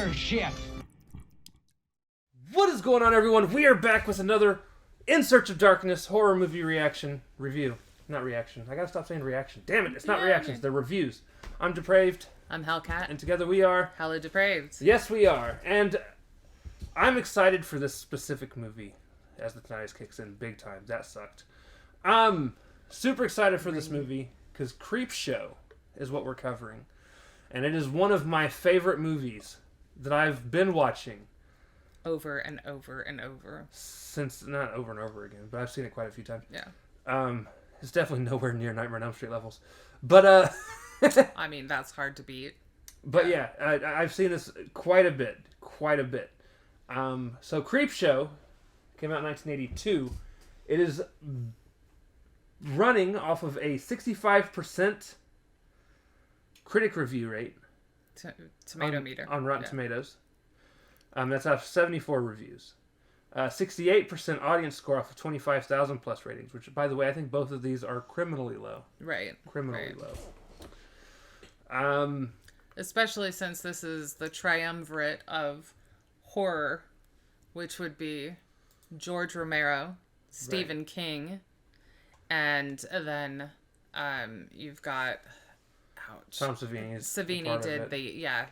leadership. What is going on, everyone? We are back with another In Search of Darkness horror movie review. Not reaction. I gotta stop saying reaction. Damn it, it's not reactions, they're reviews. I'm Depraved. I'm Hellcat. And together we are... Hella Depraved. Yes, we are. And I'm excited for this specific movie as the tinnitus kicks in big time. That sucked. I'm super excited for this movie because Creepshow is what we're covering. And it is one of my favorite movies that I've been watching. Over and over and over. Since, not over and over again, but I've seen it quite a few times. Yeah. It's definitely nowhere near Nightmare on Elm Street levels. But, I mean, that's hard to beat. But yeah, I've seen this quite a bit. So Creepshow came out in 1982. It is running off of a 65% critic review rate. Tomato meter. On Rotten Tomatoes. That's out of 74 reviews. 68% audience score off of 25,000 plus ratings, which, by the way, I think both of these are criminally low. Right. Criminally low. Especially since this is the triumvirate of horror, which would be George Romero, Stephen King, and then you've got... Tom Savini. Savini did the... Yeah.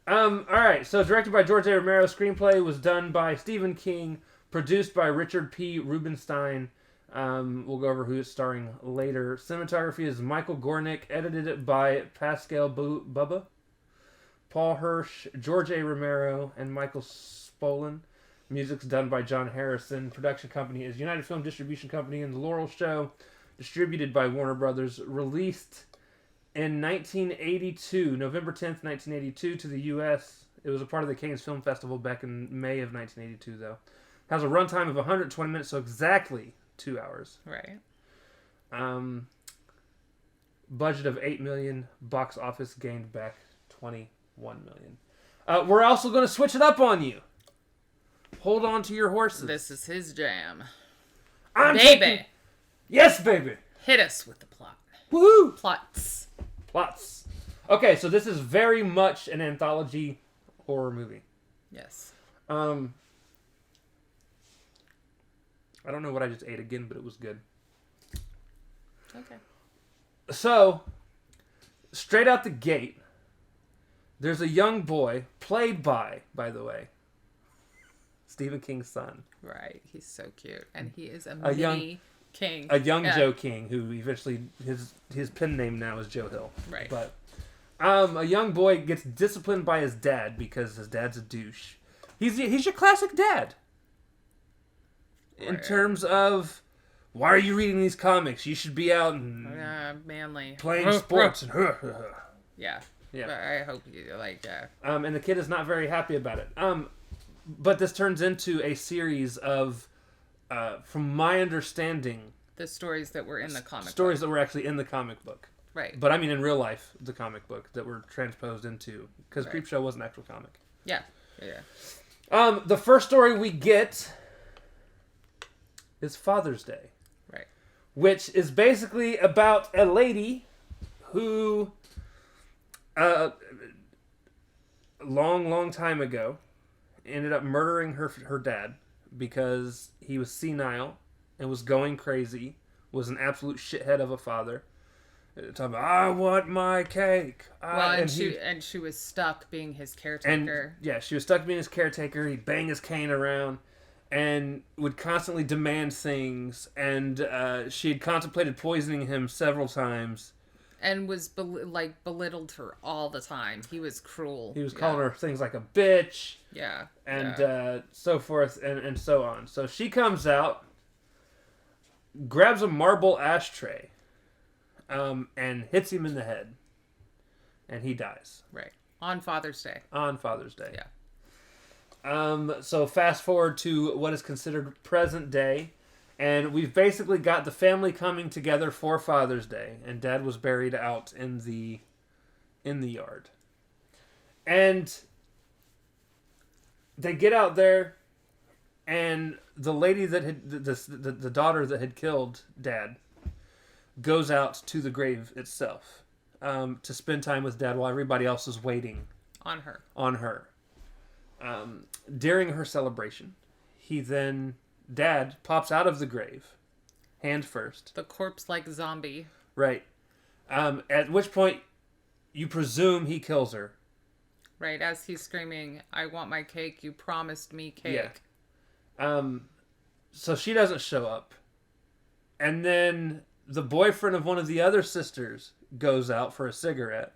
Alright, so directed by George A. Romero, screenplay was done by Stephen King, produced by Richard P. Rubenstein. We'll go over who it's starring later. Cinematography is Michael Gornick, edited by Pascal Bubba, Paul Hirsch, George A. Romero, and Michael Spolin. Music's done by John Harrison. Production company is United Film Distribution Company and The Laurel Show, distributed by Warner Brothers. Released in 1982, November 10th, 1982, to the U.S. It was a part of the Cannes Film Festival back in May of 1982, though. Has a runtime of 120 minutes, so exactly 2 hours. Right. Budget of $8 million. Box office gained back $21 million. We're also going to switch it up on you. Hold on to your horses. This is his jam. Baby! Yes, baby! Hit us with the plot. Woohoo! Plots. Okay, so this is very much an anthology horror movie. Yes. I don't know what I just ate again, but it was good. Okay. So, straight out the gate, there's a young boy, played by the way, Stephen King's son. Right. He's so cute. And he is a mini young King. A young Joe King, who eventually, his pen name now is Joe Hill. Right. But a young boy gets disciplined by his dad because his dad's a douche. He's your classic dad. In terms of, why are you reading these comics? You should be out and manly playing sports. Yeah. Yeah. But I hope you like that. And the kid is not very happy about it. But this turns into a series of, from my understanding, the stories that were in the comic stories that were actually in the comic book. Right. But I mean in real life, the comic book that were transposed into, because Creepshow was an actual comic. Yeah. The first story we get is Father's Day. Right. Which is basically about a lady who, long time ago, ended up murdering her dad because he was senile and was going crazy, was an absolute shithead of a father. Talking about, I want my cake. She was stuck being his caretaker. She was stuck being his caretaker. He'd bang his cane around and would constantly demand things. And she had contemplated poisoning him several times. And was belittled her all the time. He was cruel. He was calling her things like a bitch. Yeah. And so forth and so on. So she comes out, grabs a marble ashtray, and hits him in the head. And he dies. Right. On Father's Day. Yeah. So fast forward to what is considered present day. And we've basically got the family coming together for Father's Day. And Dad was buried out in the yard. And they get out there, and the lady that had the daughter that had killed Dad goes out to the grave itself to spend time with Dad while everybody else is waiting On her. On her. During her celebration, Dad pops out of the grave, hand first. The corpse-like zombie. Right. At which point, you presume he kills her. Right, as he's screaming, "I want my cake, you promised me cake." Yeah. So she doesn't show up. And then the boyfriend of one of the other sisters goes out for a cigarette,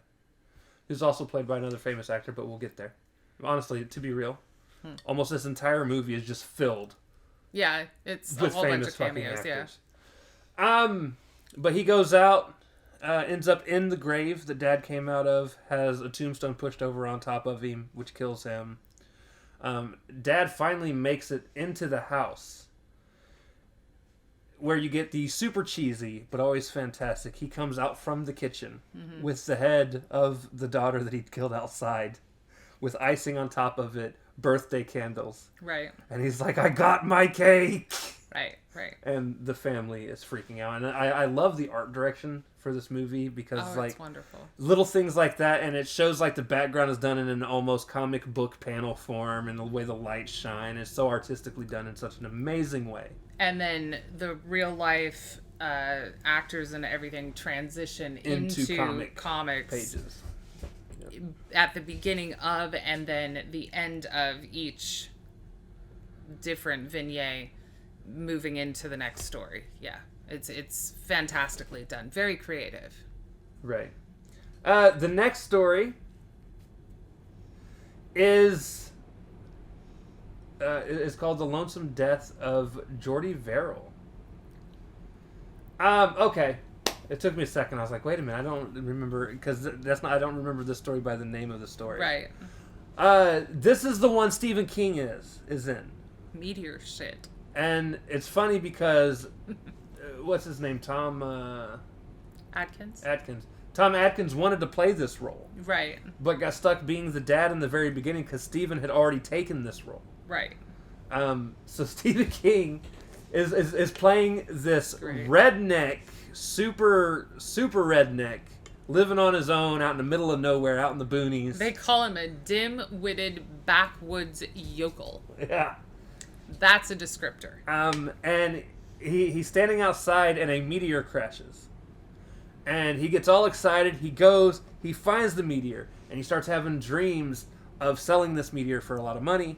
who's also played by another famous actor, but we'll get there. Honestly, to be real, almost this entire movie is just filled. Yeah, it's with a whole bunch famous of cameos, fucking yeah. actors. But he goes out, ends up in the grave that Dad came out of, has a tombstone pushed over on top of him, which kills him. Dad finally makes it into the house, where you get the super cheesy but always fantastic. He comes out from the kitchen with the head of the daughter that he'd killed outside, with icing on top of it, birthday candles. Right. And he's like, "I got my cake!" Right. And the family is freaking out. And I love the art direction for this movie because It's wonderful. little things like that, and it shows like the background is done in an almost comic book panel form, and the way the lights shine is so artistically done in such an amazing way. And then the real life actors and everything transition into comics pages at the beginning of and then the end of each different vignette, moving into the next story. Yeah, it's fantastically done, very creative. Right. The next story is called "The Lonesome Death of Jordy Verrill." Okay. It took me a second. I was like, wait a minute, I don't remember, because I don't remember this story by the name of the story. Right. This is the one Stephen King is in. Meteor shit. And it's funny because, what's his name? Tom Atkins. Tom Atkins wanted to play this role. Right. But got stuck being the dad in the very beginning because Stephen had already taken this role. Right. So Stephen King is playing this redneck, super redneck, living on his own out in the middle of nowhere, out in the boonies. They call him a dim-witted backwoods yokel. Yeah. That's a descriptor. And he's standing outside and a meteor crashes. And he gets all excited. He goes, he finds the meteor, and he starts having dreams of selling this meteor for a lot of money.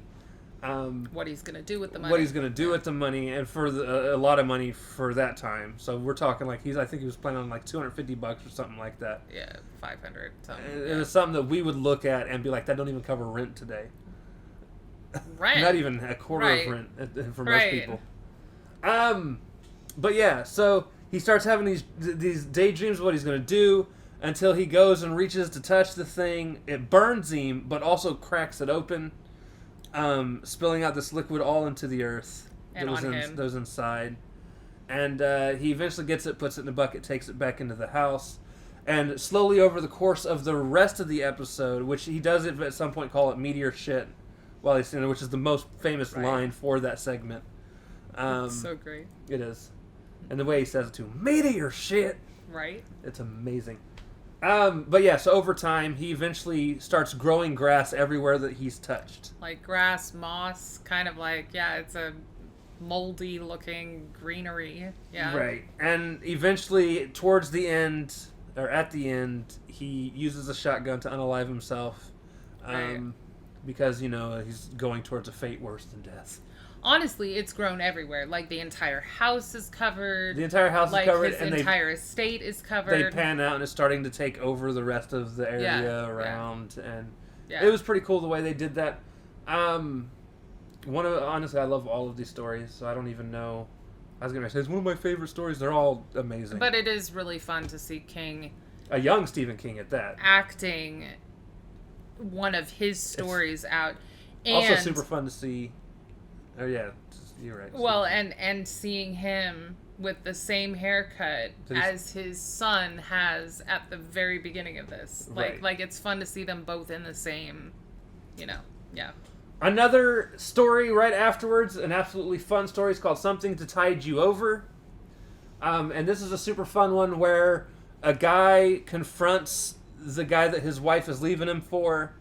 What he's going to do with the money. What he's going to do with the money, and for a lot of money for that time. So we're talking like I think he was planning on like $250 or something like that. Yeah, 500 something. It was something that we would look at and be like, that don't even cover rent today. Right. Not even a quarter of rent for most people. But yeah, so he starts having these daydreams of what he's going to do until he goes and reaches to touch the thing. It burns him, but also cracks it open, spilling out this liquid all into the earth and that was inside. And he eventually gets it, puts it in a bucket, takes it back into the house. And slowly over the course of the rest of the episode, which he does at some point call it meteor shit, while he's in it, which is the most famous line for that segment. It's so great. It is. And the way he says it too, meteor shit. Right. It's amazing. But yeah, so over time, he eventually starts growing grass everywhere that he's touched. Like grass, moss, kind of like, it's a moldy looking greenery. Yeah. Right. And eventually, towards the end, or at the end, he uses a shotgun to unalive himself. Because, he's going towards a fate worse than death. Honestly, it's grown everywhere. Like, the entire house is covered. The entire house is covered. His entire estate is covered. They pan out and it's starting to take over the rest of the area around. And Yeah. It was pretty cool the way they did that. Honestly, I love all of these stories, so I don't even know. I was going to say, it's one of my favorite stories. They're all amazing. But it is really fun to see King... A young Stephen King at that. Acting one of his stories out. And also super fun to see... Oh, yeah. You're right. Well, and seeing him with the same haircut as his son has at the very beginning of this. Like it's fun to see them both in the same, yeah. Another story right afterwards, an absolutely fun story, is called Something to Tide You Over. And this is a super fun one where a guy confronts the guy that his wife is leaving him for,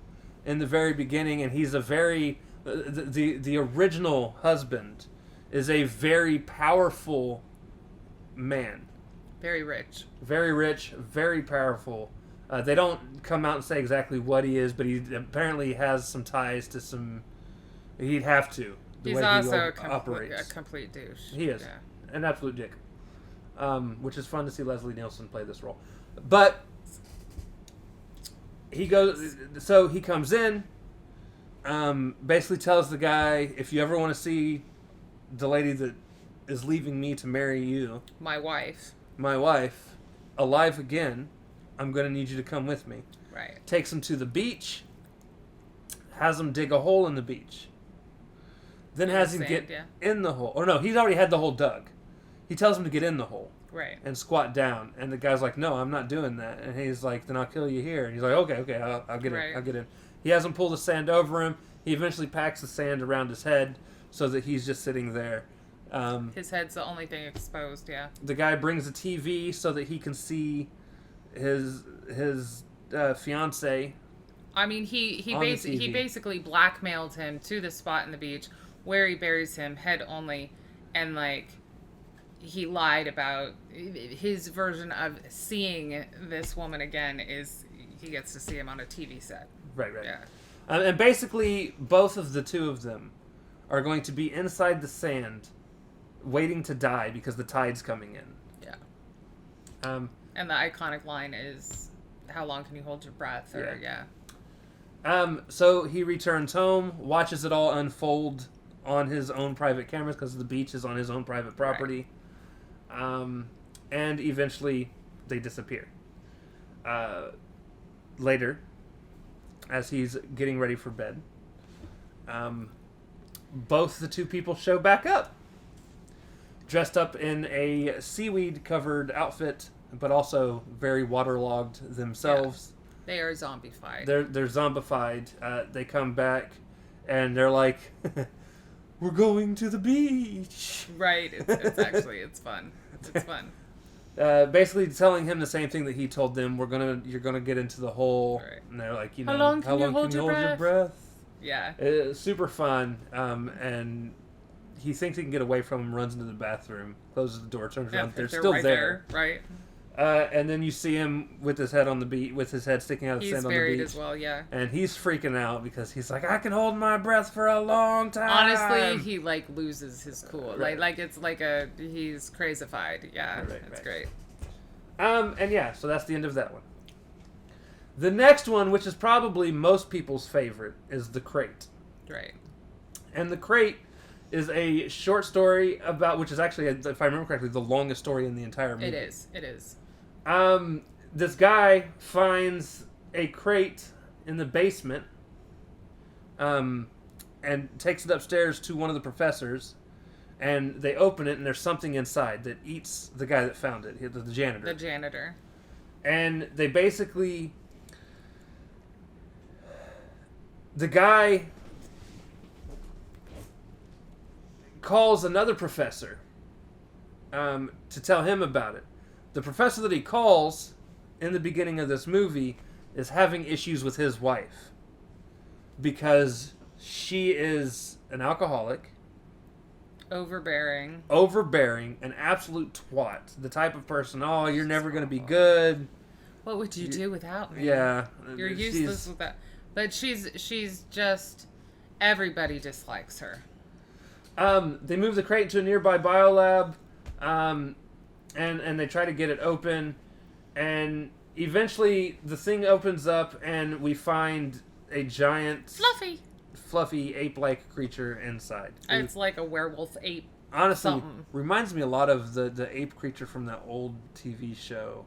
in the very beginning, and he's a very the original husband is a very powerful man, Very rich. very rich, very powerful. They don't come out and say exactly what he is, but he apparently has some ties to some. He'd have to. He's also a complete douche. He is Yeah. an absolute dick, which is fun to see Leslie Nielsen play this role. But he goes, so he comes in, basically tells the guy, if you ever want to see the lady that is leaving me to marry you, My wife. alive again, I'm going to need you to come with me. Right. Takes him to the beach, has him dig a hole in the beach. Then has him get in the hole. Or no, he's already had the hole dug. He tells him to get in the hole. Right. And squat down. And the guy's like, no, I'm not doing that. And he's like, then I'll kill you here. And he's like, okay, I'll get in. I'll get in. He has him pull the sand over him. He eventually packs the sand around his head so that he's just sitting there. His head's the only thing exposed, yeah. The guy brings a TV so that he can see his fiance. I mean, he basically blackmailed him to the spot in the beach where he buries him head only, and like he lied about his version of seeing this woman again is he gets to see him on a TV set. Right. Yeah. And basically, both of the two of them are going to be inside the sand, waiting to die because the tide's coming in. Yeah. And the iconic line is, "How long can you hold your breath?" Or So he returns home, watches it all unfold on his own private cameras because the beach is on his own private property. Right. And eventually they disappear. Later, as he's getting ready for bed, both the two people show back up, dressed up in a seaweed-covered outfit, but also very waterlogged themselves. Yeah. They are zombified. They're zombified. They come back, and they're like, "We're going to the beach." Right. It's actually it's fun. It's fun. Basically telling him the same thing that he told them. You're gonna get into the hole. Right. And they're like, how long can you hold your breath? Yeah. It's super fun. And he thinks he can get away from him, runs into the bathroom, closes the door, turns around. They're still right there. Right. And then you see him with his head on the beach, with his head sticking out of the sand on the beach. He's buried as well, yeah. And he's freaking out because he's like, I can hold my breath for a long time. Honestly, he like loses his cool. Right. Like it's like he's crazified. Yeah, it's great. And yeah, so that's the end of that one. The next one, which is probably most people's favorite, is The Crate. Right. And The Crate is a short story about, which is actually, if I remember correctly, the longest story in the entire movie. It is. This guy finds a crate in the basement, and takes it upstairs to one of the professors, and they open it, and there's something inside that eats the guy that found it, the janitor. The janitor. And they basically... The guy calls another professor to tell him about it. The professor that he calls in the beginning of this movie is having issues with his wife because she is an alcoholic, overbearing, an absolute twat, the type of person, oh, you're never going to be good. What would you do without me? Yeah. You're useless without... But she's just... Everybody dislikes her. They move the crate to a nearby biolab, and they try to get it open, and eventually the thing opens up, and we find a giant... Fluffy ape-like creature inside. It's like a werewolf ape. Honestly, something. Reminds me a lot of the ape creature from that old TV show.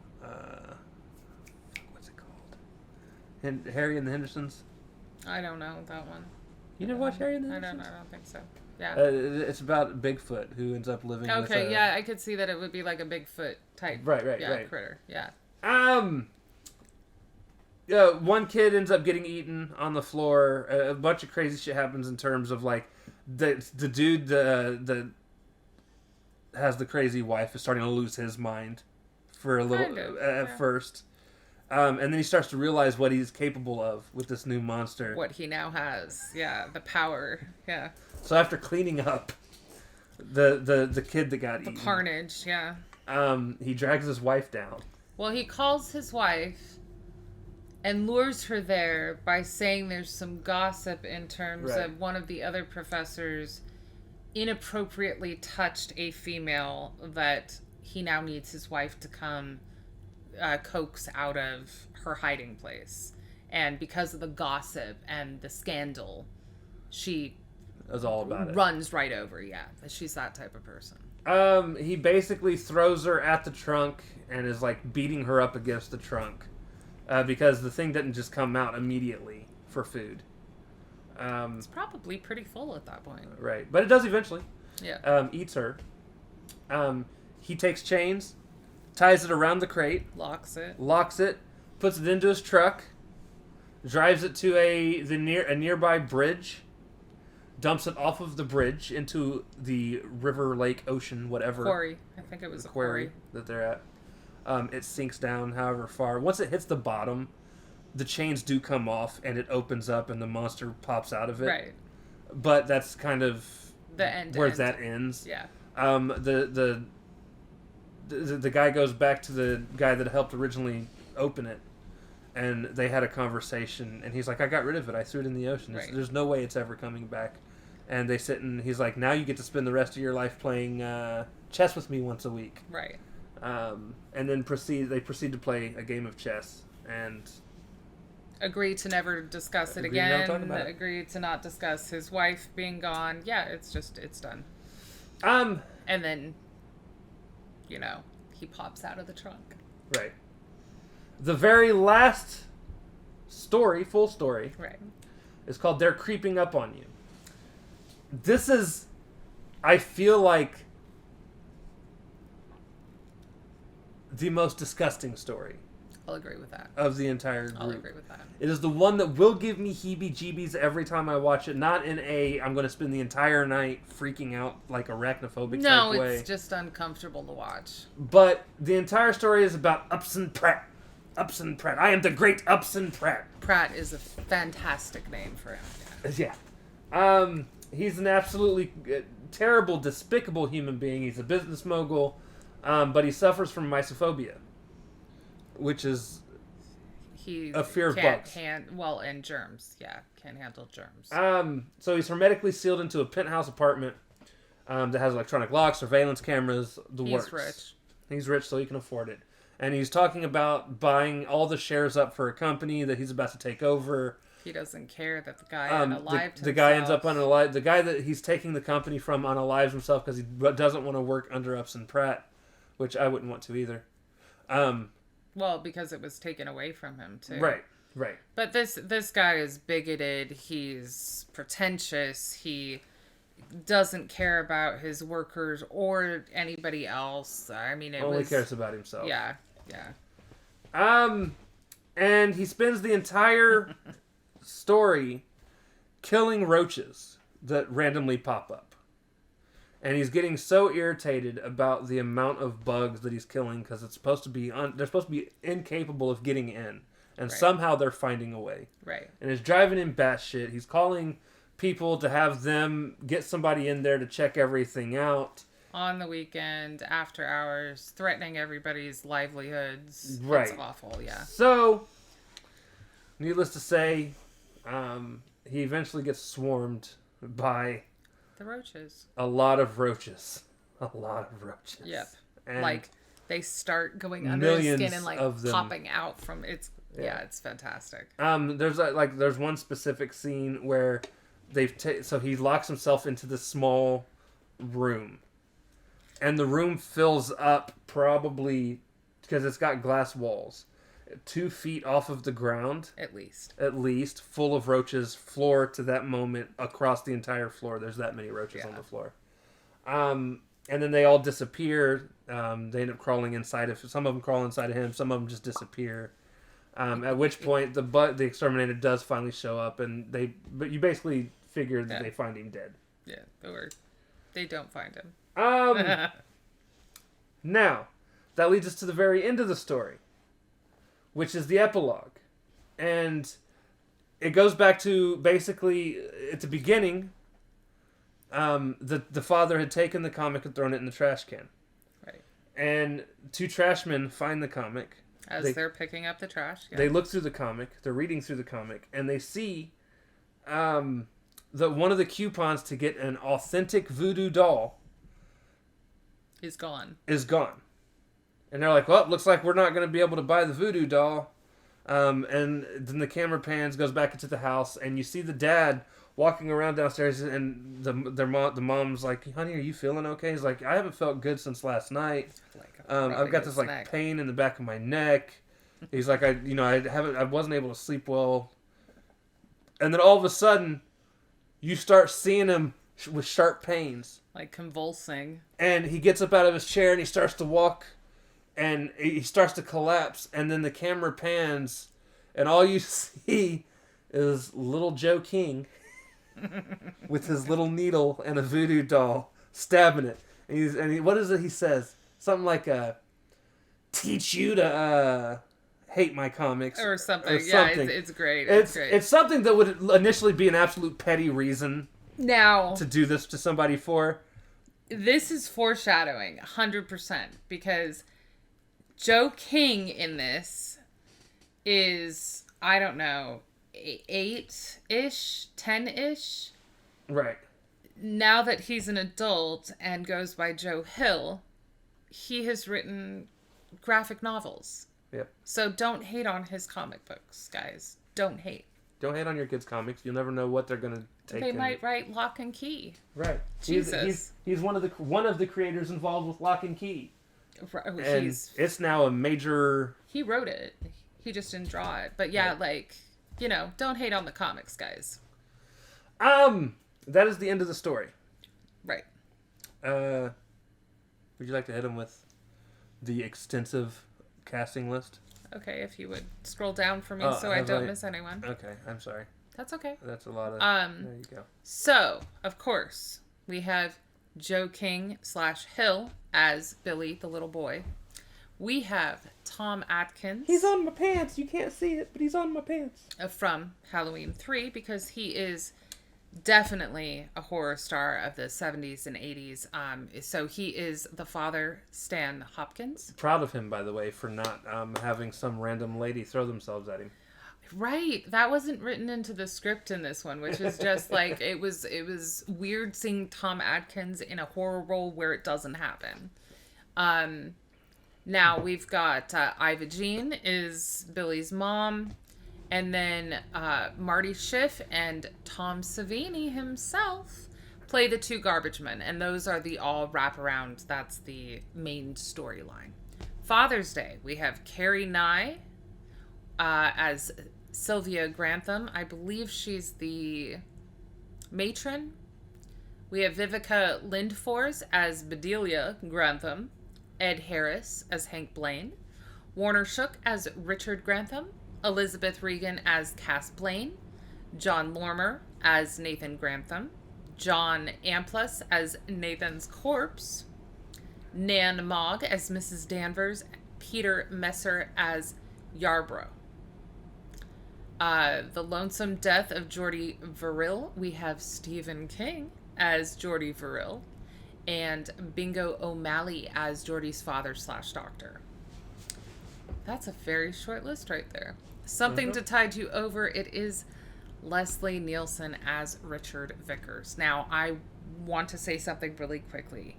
What's it called? Harry and the Hendersons? I don't know that one. You never watch Harry and the Hendersons? I don't think so. Yeah. It's about Bigfoot who ends up living with Okay, yeah, I could see that it would be like a Bigfoot type right. critter. Yeah. One kid ends up getting eaten on the floor. A bunch of crazy shit happens in terms of like the dude that has the crazy wife is starting to lose his mind for a little Kind of, at first. And then he starts to realize what he's capable of with this new monster. What he now has. Yeah, the power. Yeah. So after cleaning up the kid that got eaten, Carnage, yeah. he drags his wife down. Well, he calls his wife and lures her there by saying there's some gossip in terms of one of the other professors inappropriately touched a female that he now needs his wife to come coax out of her hiding place. And because of the gossip and the scandal, she is all about it. Runs right over, yeah. She's that type of person. He basically throws her at the trunk and is like beating her up against the trunk. Because the thing didn't just come out immediately for food. It's probably pretty full at that point. Right. But it does eventually. Yeah. Eats her. He takes chains, ties it around the crate. Locks it. Puts it into his truck. Drives it to a nearby bridge. Dumps it off of the bridge into the river, lake, ocean, whatever. Quarry. I think it was a quarry that they're at. It sinks down however far. Once it hits the bottom, the chains do come off and it opens up and the monster pops out of it. Right. But that's kind of the end. Where that ends. Yeah. The guy goes back to the guy that helped originally open it, and they had a conversation. And he's like, "I got rid of it. I threw it in the ocean. Right. There's no way it's ever coming back." And they sit and he's like, "Now you get to spend the rest of your life playing chess with me once a week." Right. And then they proceed to play a game of chess and agree to never discuss it again. Agree to not discuss his wife being gone. Yeah, it's done. And then, he pops out of the trunk. Right. The very last story, full story, right, is called "They're Creeping Up on You." This is, I feel like, the most disgusting story. I'll agree with that. Of the entire group. I'll agree with that. It is the one that will give me heebie-jeebies every time I watch it. Not in I'm going to spend the entire night freaking out like arachnophobic type way. No, it's just uncomfortable to watch. But the entire story is about Upson Pratt. Upson Pratt. I am the great Upson Pratt. Pratt is a fantastic name for him. Yeah. He's an absolutely terrible, despicable human being. He's a business mogul, but he suffers from mysophobia, which is a fear of bugs. And germs. Yeah, can't handle germs. So he's hermetically sealed into a penthouse apartment that has electronic locks, surveillance cameras, works. He's rich, so he can afford it. And he's talking about buying all the shares up for a company that he's about to take over. He doesn't care that the guy unalived the guy ends up unalived. The guy that he's taking the company from unalives himself because he doesn't want to work under Upson Pratt, which I wouldn't want to either. Well, because it was taken away from him too. Right. But this guy is bigoted. He's pretentious. He doesn't care about his workers or anybody else. I mean, only cares about himself. Yeah. And he spends the entire story killing roaches that randomly pop up. And he's getting so irritated about the amount of bugs that he's killing because it's supposed to be they're supposed to be incapable of getting in, and somehow they're finding a way. Right. And it's driving him batshit. He's calling people to have them get somebody in there to check everything out on the weekend, after hours, threatening everybody's livelihoods. Right. It's awful. Yeah. So, needless to say, he eventually gets swarmed by the roaches. A lot of roaches. Yep. And they start going under his skin and popping out from its. Yeah, it's fantastic. There's one specific scene where so he locks himself into this small room, and the room fills up probably because it's got glass walls. 2 feet off of the ground, at least, full of roaches, floor to that moment, across the entire floor. There's that many roaches on the floor. And then they all disappear. They end up crawling inside of. Some of them crawl inside of him. Some of them just disappear. At which point the exterminator does finally show up, but you basically figure that they find him dead. Yeah, or they don't find him. Now, that leads us to the very end of the story, which is the epilogue. And it goes back to basically at the beginning, the father had taken the comic and thrown it in the trash can. Right. And two trashmen find the comic. As they're picking up the trash. Yeah. They look through the comic. They're reading through the comic. And they see that one of the coupons to get an authentic voodoo doll is gone. And they're like, well, it looks like we're not going to be able to buy the voodoo doll. And then the camera pans, goes back into the house, and you see the dad walking around downstairs, and the mom's like, honey, are you feeling okay? He's like, I haven't felt good since last night. I've got this like pain in the back of my neck. He's like, I wasn't able to sleep well. And then all of a sudden, you start seeing him with sharp pains. Like convulsing. And he gets up out of his chair and he starts to walk. And he starts to collapse. And then the camera pans. And all you see is little Joe King with his little needle and a voodoo doll stabbing it. And what is it he says? Something like, teach you to hate my comics. Or something. Yeah, it's great. It's something that would initially be an absolute petty reason now to do this to somebody for. This is foreshadowing, 100%. Because Joe King in this is, I don't know, 8-ish, 10-ish. Right. Now that he's an adult and goes by Joe Hill, he has written graphic novels. Yep. So don't hate on his comic books, guys. Don't hate. Don't hate on your kids' comics. You'll never know what they're going to take. They might write Lock and Key. Right. Jesus. He's one of the creators involved with Lock and Key. And it's now a major... He wrote it. He just didn't draw it. But yeah, don't hate on the comics, guys. That is the end of the story. Right. Would you like to hit him with the extensive casting list? Okay, if you would scroll down for me so I don't miss anyone. Okay, I'm sorry. That's okay. That's a lot of... there you go. So, of course, we have Joe King / Hill as Billy, the little boy. We have Tom Atkins. He's on my pants. You can't see it, but he's on my pants. From Halloween 3, because he is definitely a horror star of the 70s and 80s. So he is the father, Stan Hopkins. Proud of him, by the way, for not having some random lady throw themselves at him. Right. That wasn't written into the script in this one, which is just like, it was weird seeing Tom Atkins in a horror role where it doesn't happen. Now we've got Iva Jean is Billy's mom. And then Marty Schiff and Tom Savini himself play the two garbage men. And those are the all wraparound. That's the main storyline. Father's Day, we have Carrie Nye as Sylvia Grantham. I believe she's the matron. We have Vivica Lindfors as Bedelia Grantham. Ed Harris as Hank Blaine. Warner Shook as Richard Grantham. Elizabeth Regan as Cass Blaine, John Lormer as Nathan Grantham, John Amplas as Nathan's corpse, Nan Mogg as Mrs. Danvers, Peter Messer as Yarbrough. The Lonesome Death of Geordie Verrill, we have Stephen King as Geordie Verrill, and Bingo O'Malley as Geordie's father / doctor. That's a very short list right there. Something to tide you over, it is Leslie Nielsen as Richard Vickers. Now, I want to say something really quickly.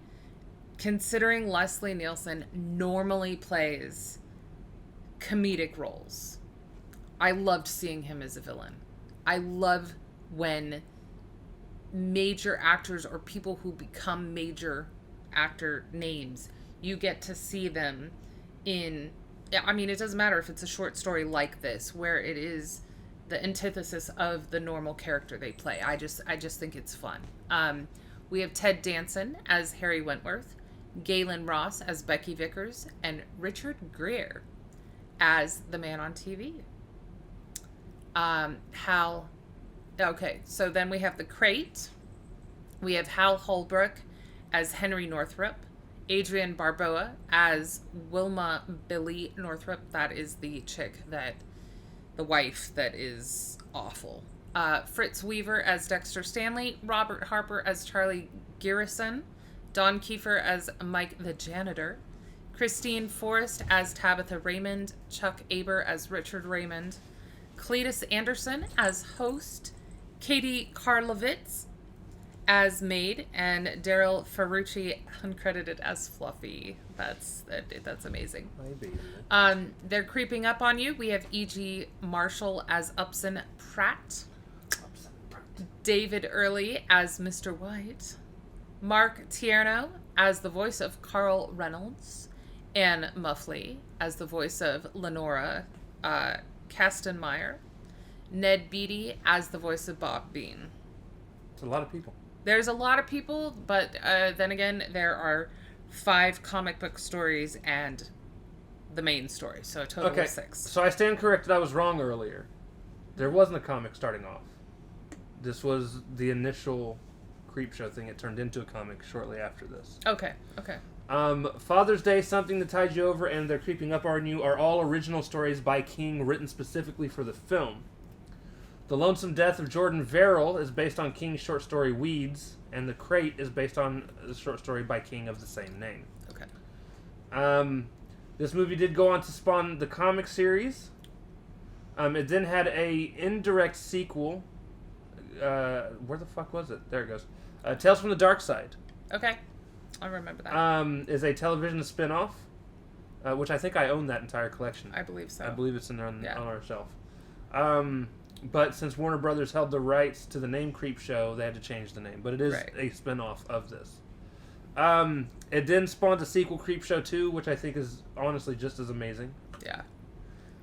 Considering Leslie Nielsen normally plays comedic roles, I loved seeing him as a villain. I love when major actors or people who become major actor names, you get to see them in... I mean, it doesn't matter if it's a short story like this, where it is the antithesis of the normal character they play. I just think it's fun. We have Ted Danson as Harry Wentworth, Galen Ross as Becky Vickers, and Richard Gere as the man on TV. Okay, so then we have The Crate. We have Hal Holbrook as Henry Northrup, Adrienne Barbeau as Wilma Billy Northrup. That is the chick the wife that is awful. Fritz Weaver as Dexter Stanley. Robert Harper as Charlie Garrison. Don Kiefer as Mike the janitor. Christine Forrest as Tabitha Raymond. Chuck Aber as Richard Raymond. Cletus Anderson as host. Katie Karlovitz as maid, and Daryl Ferrucci uncredited as Fluffy. That's amazing. Maybe. They're creeping up on you. We have E.G. Marshall as Upson Pratt. David Early as Mr. White. Mark Tierno as the voice of Carl Reynolds. Anne Muffley as the voice of Lenora Kastenmeier. Ned Beatty as the voice of Bob Bean. It's a lot of people. There's a lot of people, but then again, there are 5 comic book stories and the main story, so a total of 6. So I stand corrected. I was wrong earlier. There wasn't a comic starting off. This was the initial Creepshow thing. It turned into a comic shortly after this. Okay. Father's Day, Something to Tide You Over, and They're Creeping Up on You are all original stories by King written specifically for the film. The Lonesome Death of Jordan Verrill is based on King's short story Weeds, and The Crate is based on a short story by King of the same name. Okay. This movie did go on to spawn the comic series. It then had a indirect sequel. Where the fuck was it? There it goes. Tales from the Dark Side. Okay. I remember that. Is a television spin-off, which I think I own that entire collection. I believe so. I believe it's in there on our shelf. But since Warner Brothers held the rights to the name Creepshow, they had to change the name. But it is a spin-off of this. It then spawned a sequel, Creepshow 2, which I think is honestly just as amazing. Yeah.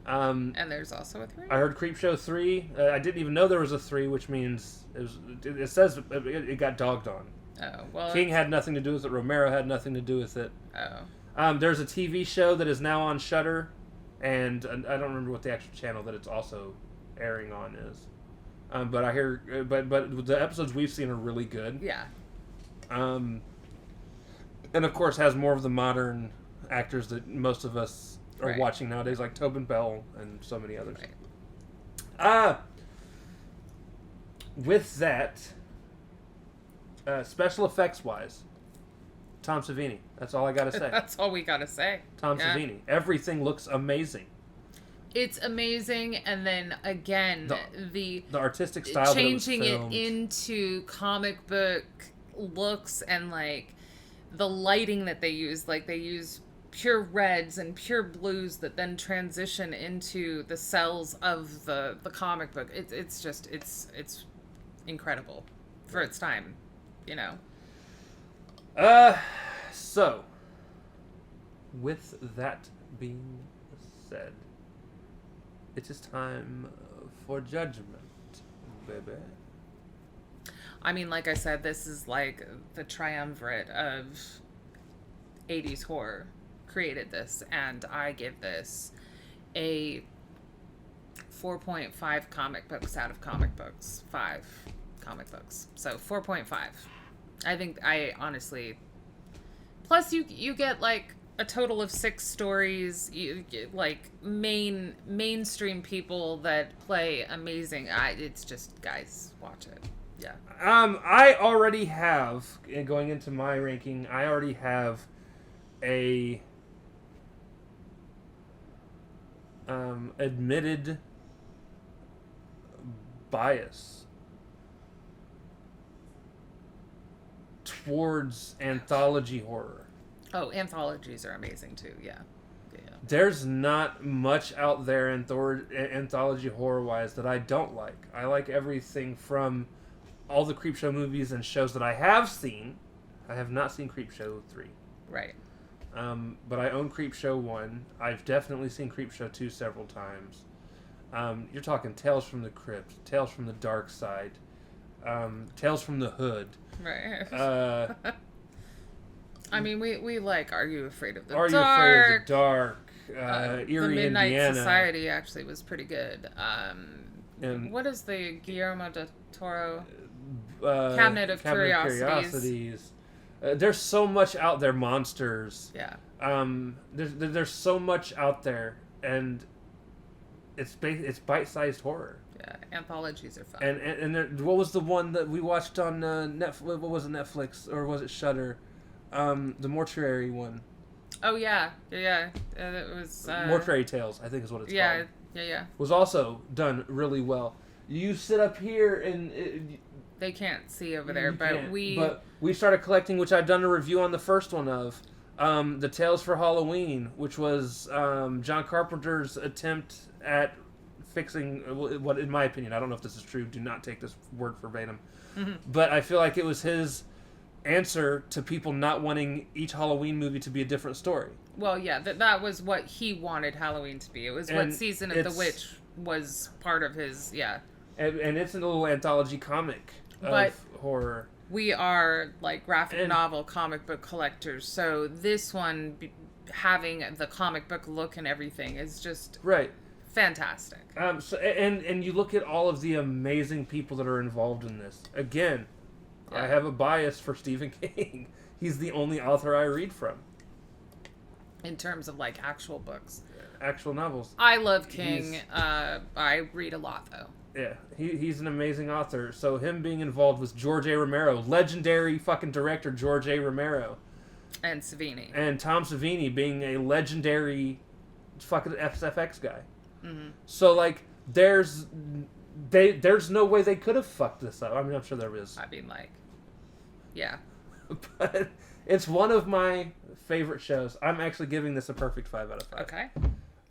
And there's also a 3? I heard Creepshow 3. I didn't even know there was a 3, which means it says it got dogged on. Oh, well. King had nothing to do with it. Romero had nothing to do with it. Oh. There's a TV show that is now on Shudder, and I don't remember what the actual channel that it's also airing on is. But I hear, but the episodes we've seen are really good. Yeah. And of course has more of the modern actors that most of us are watching nowadays, like Tobin Bell and so many others. Right. With that, special effects wise, Tom Savini. That's all I gotta say. That's all we gotta say. Tom Savini. Everything looks amazing. It's amazing, and then again, the artistic style, changing it into comic book looks, and like the lighting that they use, like they use pure reds and pure blues that then transition into the cells of the comic book. It's incredible for its time, you know. So with that being said, it is time for judgment, baby. I mean, like I said, this is like the triumvirate of 80s horror created this, and I give this a 4.5 comic books out of comic books. 5 comic books. So 4.5. I think I honestly... Plus, you get like a total of 6 stories, you get like mainstream people that play amazing. It's just, guys, watch it. Yeah. I already have, going into my ranking, I already have a admitted bias towards anthology horror. Oh, anthologies are amazing too. Yeah. There's not much out there anthology horror wise that I don't like. I like everything from all the Creepshow movies and shows that I have seen. I have not seen Creepshow 3. Right. But I own Creepshow 1. I've definitely seen Creepshow 2 several times. You're talking Tales from the Crypt, Tales from the Dark Side, Tales from the Hood. Right. I mean, we like Are You Afraid of the Are Dark? You Afraid of the Dark? Eerie, the Midnight Indiana. Society actually was pretty good. And what is the Guillermo del Toro? Cabinet of Curiosities. There's so much out there, monsters. Yeah. There's so much out there, and it's bite-sized horror. Yeah, anthologies are fun. And what was the one that we watched on Netflix? What was it, Netflix or was it Shudder? The mortuary one. Oh yeah. It was Mortuary Tales, I think is what it's called. Yeah. Was also done really well. You sit up here and they can't see over there, but we started collecting, which I've done a review on the first one of, the Tales for Halloween, which was John Carpenter's attempt at fixing what, in my opinion, I don't know if this is true. Do not take this word verbatim, but I feel like it was his answer to people not wanting each Halloween movie to be a different story. Well, yeah, that was what he wanted Halloween to be. It was what Season of the Witch was part of his, And it's a little anthology comic of horror. We are like graphic novel comic book collectors, so this one having the comic book look and everything is just fantastic. And you look at all of the amazing people that are involved in this. Again, I have a bias for Stephen King. He's the only author I read from. In terms of like actual books. Actual novels. I love King. I read a lot though. Yeah, he's an amazing author. So him being involved with George A. Romero, legendary fucking director George A. Romero. And Savini. And Tom Savini being a legendary fucking SFX guy. Mm-hmm. So like, there's no way they could have fucked this up. I mean, I'm sure there is. I mean, like, yeah. But it's one of my favorite shows. I'm actually giving this a perfect 5 out of 5. Okay.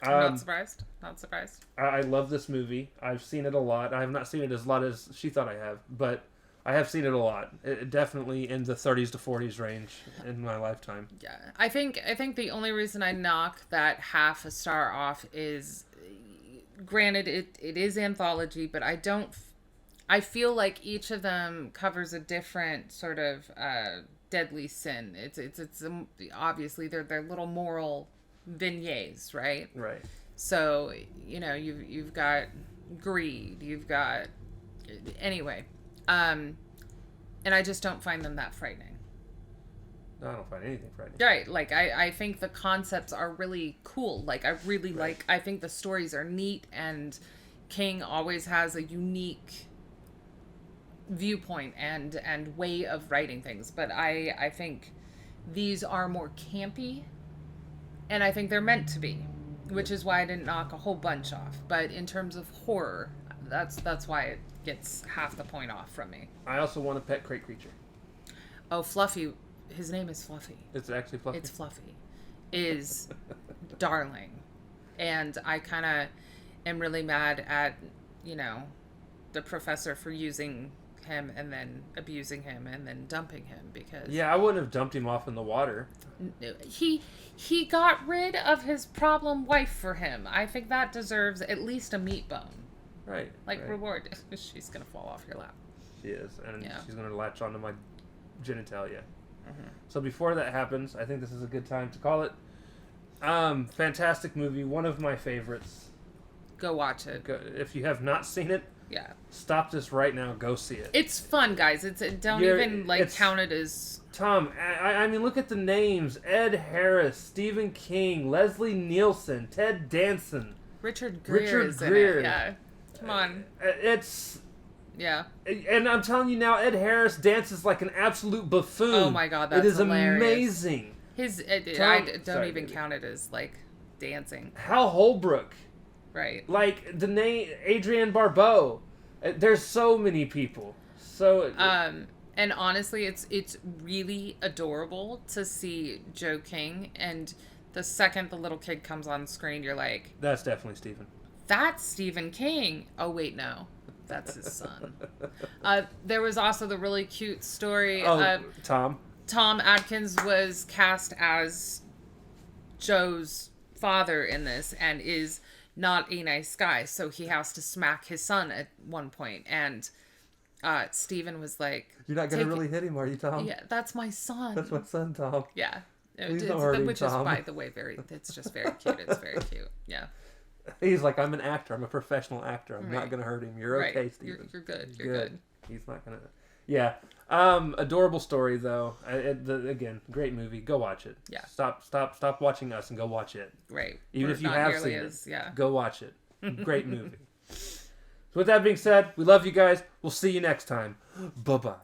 I'm not surprised. Not surprised. I love this movie. I've seen it a lot. I have not seen it as a lot as she thought I have, but I have seen it a lot. It definitely in the 30s to 40s range in my lifetime. Yeah. I think the only reason I knock that half a star off is, granted, it is anthology, but I feel like each of them covers a different sort of deadly sin. It's obviously they're little moral vignettes, right? Right. So, you've got greed, you've got anyway. And I just don't find them that frightening. No, I don't find anything frightening. Right. Like, I think the concepts are really cool. Like, I really I think the stories are neat, and King always has a unique viewpoint and way of writing things. But I think these are more campy, and I think they're meant to be, which is why I didn't knock a whole bunch off. But in terms of horror, that's why it gets half the point off from me. I also want a pet crate creature. Oh, Fluffy. His name is Fluffy. It's actually Fluffy? It's Fluffy. Is darling. And I kind of am really mad at, the professor for using him and then abusing him and then dumping him, because... Yeah, I wouldn't have dumped him off in the water. He got rid of his problem wife for him. I think that deserves at least a meat bone. Right. Reward. She's going to fall off your lap. She is. And she's going to latch onto my genitalia. Mm-hmm. So before that happens, I think this is a good time to call it. Fantastic movie. One of my favorites. Go watch it. If you have not seen it, stop this right now. Go see it. It's fun, guys. Count it as... Tom, I mean, look at the names. Ed Harris, Stephen King, Leslie Nielsen, Ted Danson. Richard Gere is in it. Yeah. Come on. It's... Yeah. And I'm telling you now, Ed Harris dances like an absolute buffoon. Oh my God, that's hilarious. Amazing. I don't even count it as, dancing. Hal Holbrook. Right. Like, the name, Adrienne Barbeau. There's so many people. And honestly, it's really adorable to see Joe King, and the second the little kid comes on screen, you're like... That's definitely Stephen. That's Stephen King. Oh, wait, no. That's his son. There was also the really cute story. Tom. Tom Atkins was cast as Joe's father in this and is not a nice guy. So he has to smack his son at one point. And Stephen was like... You're not going to really hit him, are you, Tom? Yeah, that's my son. That's my son, Tom. Yeah. Please don't hurt him, which Tom. is, by the way, it's just very cute. It's very cute. Yeah. He's like, I'm an actor. I'm a professional actor. I'm not going to hurt him. You're okay, Stephen. You're good. You're good. He's not going to... Yeah. Adorable story though. Again, great movie. Go watch it. Yeah. Stop watching us and go watch it. Right. Even Or if you not have nearly seen as- it, yeah. go watch it. Great movie. So with that being said, we love you guys. We'll see you next time. Bye bye.